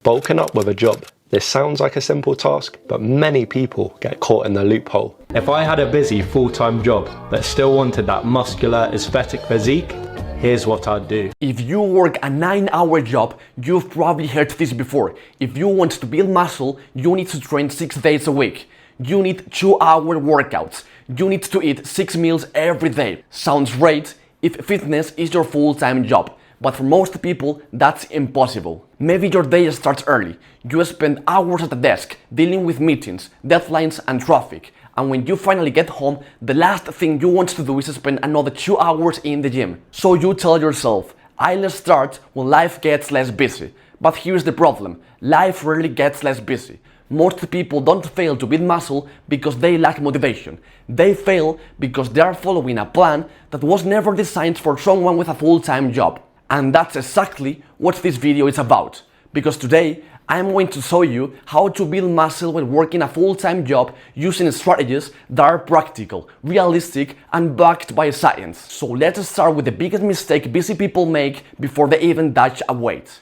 Bulking up with a job. This sounds like a simple task, but many people get caught in the loophole. If I had a busy full-time job but still wanted that muscular aesthetic physique, here's what I'd do. If you work a 9-hour job, you've probably heard this before. If you want to build muscle, you need to train 6 days a week. You need 2-hour workouts. You need to eat 6 meals every day. Sounds great if fitness is your full-time job. But for most people, that's impossible. Maybe your day starts early. You spend hours at the desk dealing with meetings, deadlines and traffic. And when you finally get home, the last thing you want to do is spend another 2 hours in the gym. So you tell yourself, I'll start when life gets less busy. But here's the problem, life rarely gets less busy. Most people don't fail to build muscle because they lack motivation. They fail because they are following a plan that was never designed for someone with a full-time job. And that's exactly what this video is about. Because today, I'm going to show you how to build muscle while working a full-time job using strategies that are practical, realistic, and backed by science. So let's start with the biggest mistake busy people make before they even touch a weight.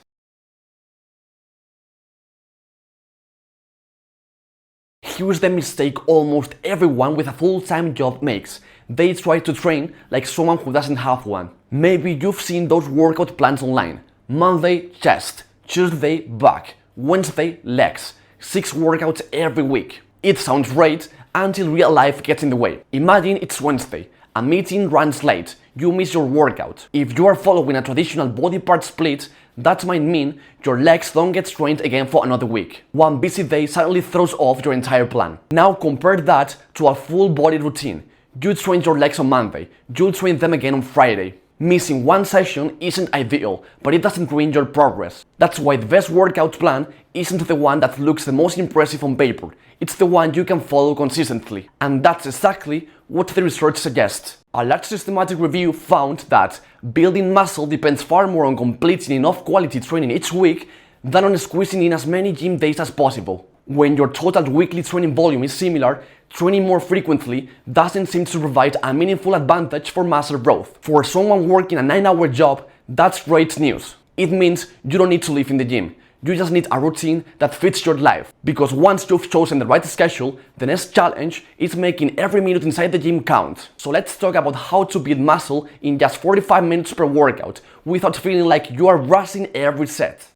Here's the mistake almost everyone with a full-time job makes. They try to train like someone who doesn't have one. Maybe you've seen those workout plans online. Monday, chest. Tuesday, back. Wednesday, legs. 6 workouts every week. It sounds great until real life gets in the way. Imagine it's Wednesday. A meeting runs late. You miss your workout. If you are following a traditional body part split, that might mean your legs don't get trained again for another week. One busy day suddenly throws off your entire plan. Now compare that to a full body routine. You train your legs on Monday, you'll train them again on Friday. Missing one session isn't ideal, but it doesn't ruin your progress. That's why the best workout plan isn't the one that looks the most impressive on paper. It's the one you can follow consistently. And that's exactly what the research suggests. A large systematic review found that building muscle depends far more on completing enough quality training each week than on squeezing in as many gym days as possible. When your total weekly training volume is similar, training more frequently doesn't seem to provide a meaningful advantage for muscle growth. For someone working a 9-hour job, that's great news. It means you don't need to live in the gym. You just need a routine that fits your life. Because once you've chosen the right schedule, the next challenge is making every minute inside the gym count. So let's talk about how to build muscle in just 45 minutes per workout without feeling like you are rushing every set.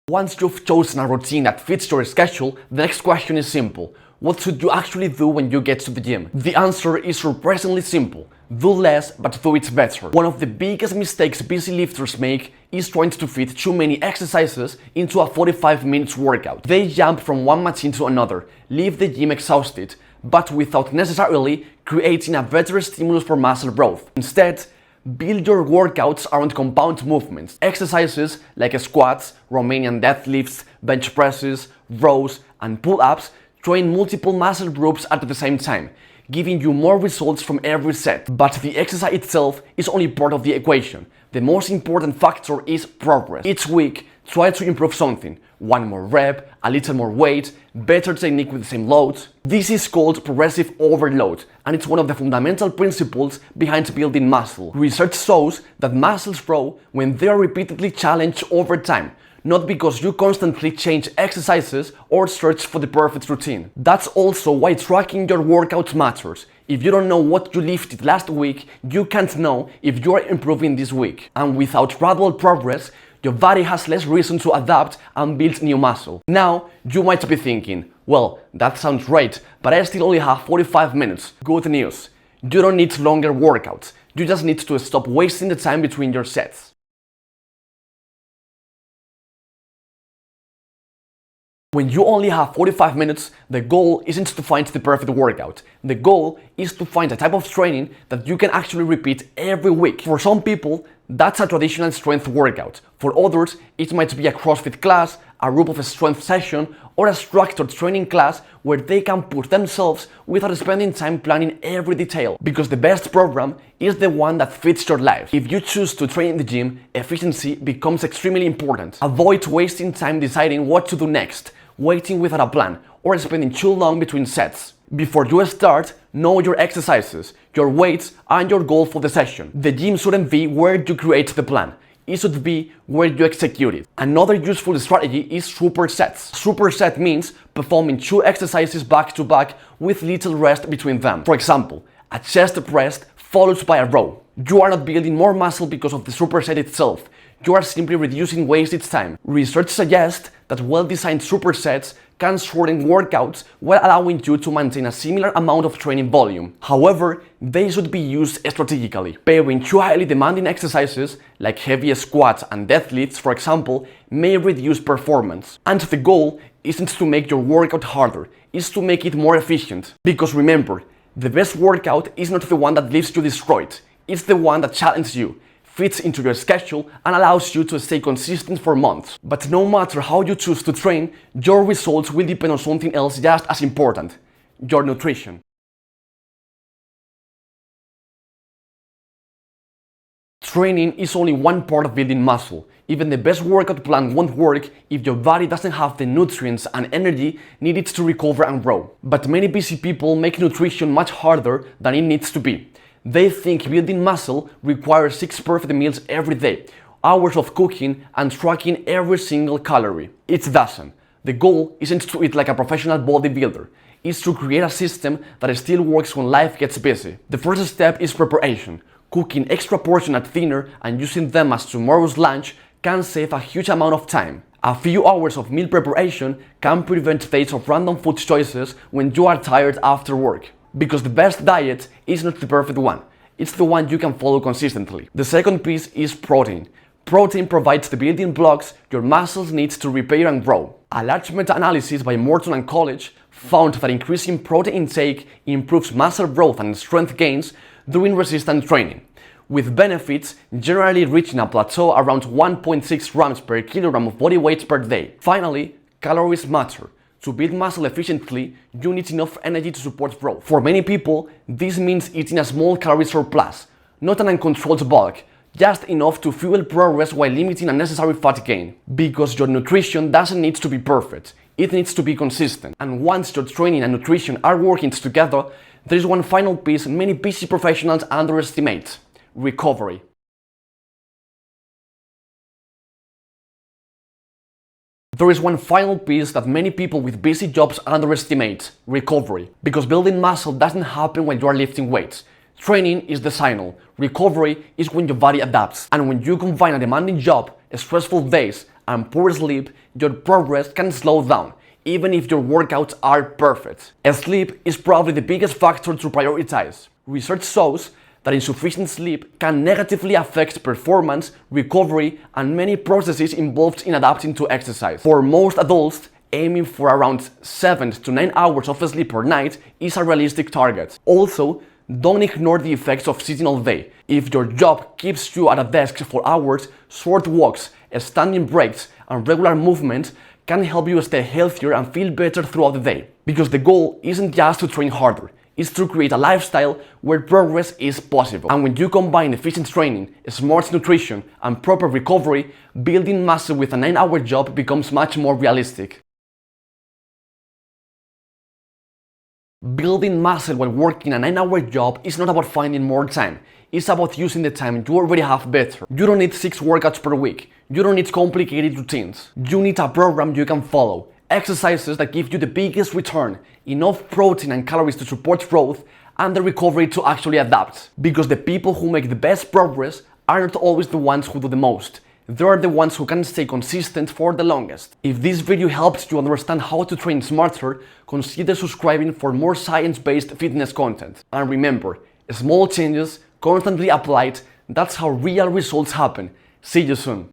Once you've chosen a routine that fits your schedule, the next question is simple. What should you actually do when you get to the gym? The answer is surprisingly simple. Do less, but do it better. One of the biggest mistakes busy lifters make is trying to fit too many exercises into a 45 minutes workout. They jump from one machine to another, leave the gym exhausted, but without necessarily creating a better stimulus for muscle growth. Instead, build your workouts around compound movements. Exercises like squats, Romanian deadlifts, bench presses, rows, and pull-ups train multiple muscle groups at the same time, giving you more results from every set. But the exercise itself is only part of the equation. The most important factor is progress. Each week, try to improve something. One more rep, a little more weight, better technique with the same load. This is called progressive overload, and it's one of the fundamental principles behind building muscle. Research shows that muscles grow when they are repeatedly challenged over time, not because you constantly change exercises or search for the perfect routine. That's also why tracking your workouts matters. If you don't know what you lifted last week, you can't know if you are improving this week. And without gradual progress, your body has less reason to adapt and build new muscle. Now, you might be thinking, well, that sounds great, but I still only have 45 minutes. Good news. You don't need longer workouts. You just need to stop wasting the time between your sets. When you only have 45 minutes, the goal isn't to find the perfect workout. The goal is to find a type of training that you can actually repeat every week. For some people, that's a traditional strength workout. For others, it might be a CrossFit class, a group of a strength session, or a structured training class where they can push themselves without spending time planning every detail. Because the best program is the one that fits your life. If you choose to train in the gym, efficiency becomes extremely important. Avoid wasting time deciding what to do next, waiting without a plan, or spending too long between sets. Before you start, know your exercises, your weights, and your goal for the session. The gym shouldn't be where you create the plan. It should be where you execute it. Another useful strategy is supersets. Superset means performing 2 exercises back to back with little rest between them. For example, a chest press followed by a row. You are not building more muscle because of the superset itself. You are simply reducing wasted time. Research suggests that well-designed supersets can shorten workouts while allowing you to maintain a similar amount of training volume. However, they should be used strategically. Pairing 2 highly demanding exercises, like heavy squats and deadlifts for example, may reduce performance. And the goal isn't to make your workout harder, it's to make it more efficient. Because remember, the best workout is not the one that leaves you destroyed, it's the one that challenges you, fits into your schedule, and allows you to stay consistent for months. But no matter how you choose to train, your results will depend on something else just as important: your nutrition. Training is only one part of building muscle. Even the best workout plan won't work if your body doesn't have the nutrients and energy needed to recover and grow. But many busy people make nutrition much harder than it needs to be. They think building muscle requires 6 perfect meals every day, hours of cooking, and tracking every single calorie. It doesn't. The goal isn't to eat like a professional bodybuilder. It's to create a system that still works when life gets busy. The first step is preparation. Cooking extra portions at dinner and using them as tomorrow's lunch can save a huge amount of time. A few hours of meal preparation can prevent days of random food choices when you are tired after work. Because the best diet is not the perfect one, it's the one you can follow consistently. The second piece is protein. Protein provides the building blocks your muscles need to repair and grow. A large meta-analysis by Morton and College found that increasing protein intake improves muscle growth and strength gains during resistance training, with benefits generally reaching a plateau around 1.6 grams per kilogram of body weight per day. Finally, calories matter. To build muscle efficiently, you need enough energy to support growth. For many people, this means eating a small calorie surplus, not an uncontrolled bulk, just enough to fuel progress while limiting unnecessary fat gain. Because your nutrition doesn't need to be perfect, it needs to be consistent. And once your training and nutrition are working together, there is one final piece many busy professionals underestimate: recovery. There is one final piece that many people with busy jobs underestimate: recovery. Because building muscle doesn't happen when you are lifting weights. Training is the signal. Recovery is when your body adapts. And when you combine a demanding job, stressful days, and poor sleep, your progress can slow down, even if your workouts are perfect. Sleep is probably the biggest factor to prioritize. Research shows that insufficient sleep can negatively affect performance, recovery, and many processes involved in adapting to exercise. For most adults, aiming for around 7 to 9 hours of sleep per night is a realistic target. Also, don't ignore the effects of sitting all day. If your job keeps you at a desk for hours, short walks, standing breaks, and regular movement can help you stay healthier and feel better throughout the day. Because the goal isn't just to train harder, it's to create a lifestyle where progress is possible. And when you combine efficient training, smart nutrition, and proper recovery, building muscle with a 9-hour job becomes much more realistic. Building muscle while working a 9-hour job is not about finding more time. It's about using the time you already have better. You don't need 6 workouts per week. You don't need complicated routines. You need a program you can follow. Exercises that give you the biggest return, enough protein and calories to support growth, and the recovery to actually adapt. Because the people who make the best progress are not always the ones who do the most. They are the ones who can stay consistent for the longest. If this video helps you understand how to train smarter, consider subscribing for more science-based fitness content. And remember, small changes, constantly applied, that's how real results happen. See you soon.